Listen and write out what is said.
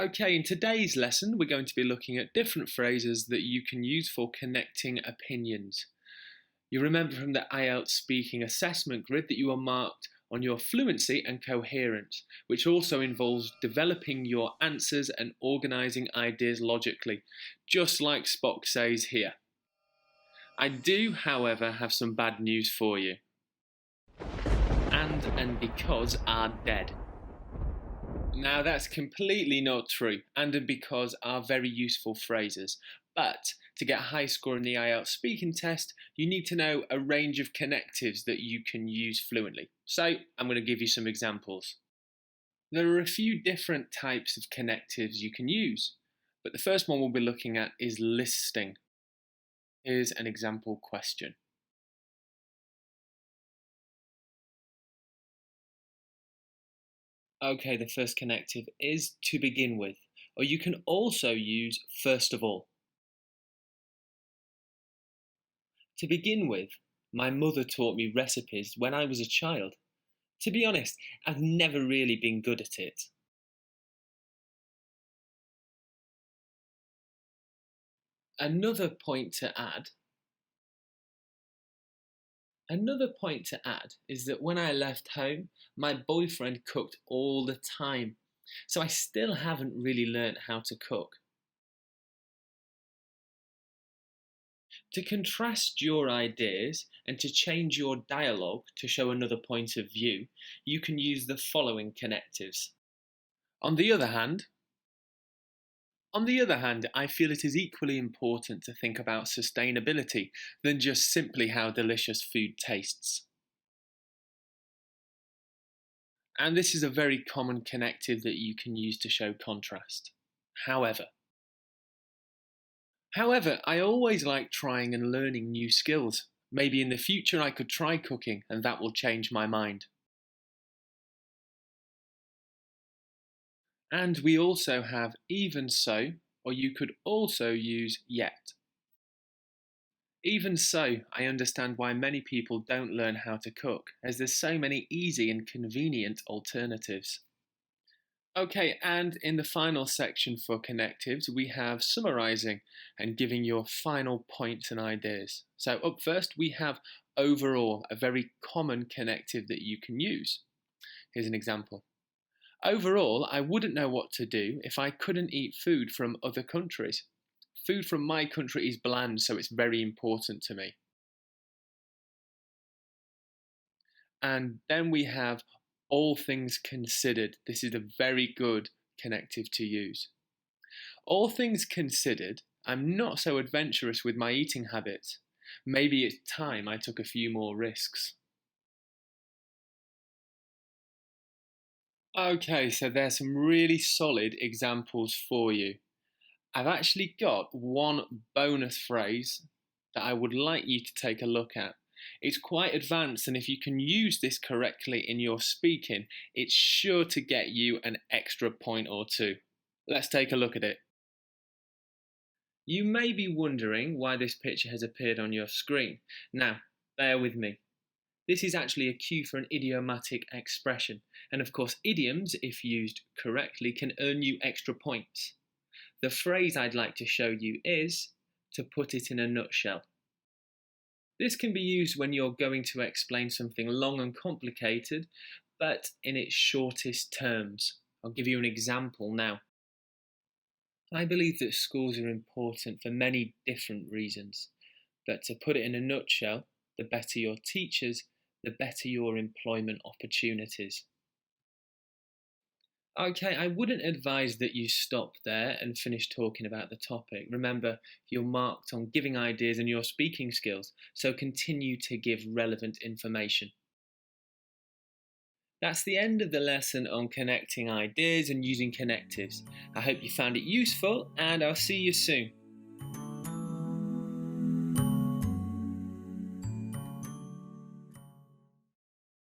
Okay, in today's lesson, we're going to be looking at different phrases that you can use for connecting opinions. You remember from the IELTS speaking assessment grid that you are marked on your fluency and coherence, which also involves developing your answers and organising ideas logically, just like Spock says here. I do, however, have some bad news for you. And because are dead. Now that's completely not true, and because are very useful phrases. But to get a high score in the IELTS speaking test, you need to know a range of connectives that you can use fluently. So I'm going to give you some examples. There are a few different types of connectives you can use, but the first one we'll be looking at is listing. Here's an example question. Okay, the first connective is to begin with, or you can also use first of all. To begin with, my mother taught me recipes when I was a child. To be honest, I've never really been good at it. Another point to add is that when I left home, my boyfriend cooked all the time, so I still haven't really learnt how to cook. To contrast your ideas and to change your dialogue to show another point of view, you can use the following connectives. On the other hand, I feel it is equally important to think about sustainability than just simply how delicious food tastes. And this is a very common connective that you can use to show contrast. However, I always like trying and learning new skills. Maybe in the future I could try cooking and that will change my mind. And we also have even so, or you could also use yet. Even so, I understand why many people don't learn how to cook, as there's so many easy and convenient alternatives. Okay, and in the final section for connectives, we have summarising and giving your final points and ideas. So up first, we have overall, a very common connective that you can use. Here's an example. Overall, I wouldn't know what to do if I couldn't eat food from other countries. Food from my country is bland, so it's very important to me. And then we have all things considered. This is a very good connective to use. All things considered, I'm not so adventurous with my eating habits. Maybe it's time I took a few more risks. Okay, so there's some really solid examples for you. I've actually got one bonus phrase that I would like you to take a look at. It's quite advanced, and if you can use this correctly in your speaking, it's sure to get you an extra point or two. Let's take a look at it. You may be wondering why this picture has appeared on your screen. Now, bear with me. This is actually a cue for an idiomatic expression, and of course idioms, if used correctly, can earn you extra points. The phrase I'd like to show you is, to put it in a nutshell. This can be used when you're going to explain something long and complicated, but in its shortest terms. I'll give you an example now. I believe that schools are important for many different reasons, but to put it in a nutshell, the better your teachers, the better your employment opportunities. Okay, I wouldn't advise that you stop there and finish talking about the topic. Remember, you're marked on giving ideas and your speaking skills, so continue to give relevant information. That's the end of the lesson on connecting ideas and using connectives. I hope you found it useful, and I'll see you soon.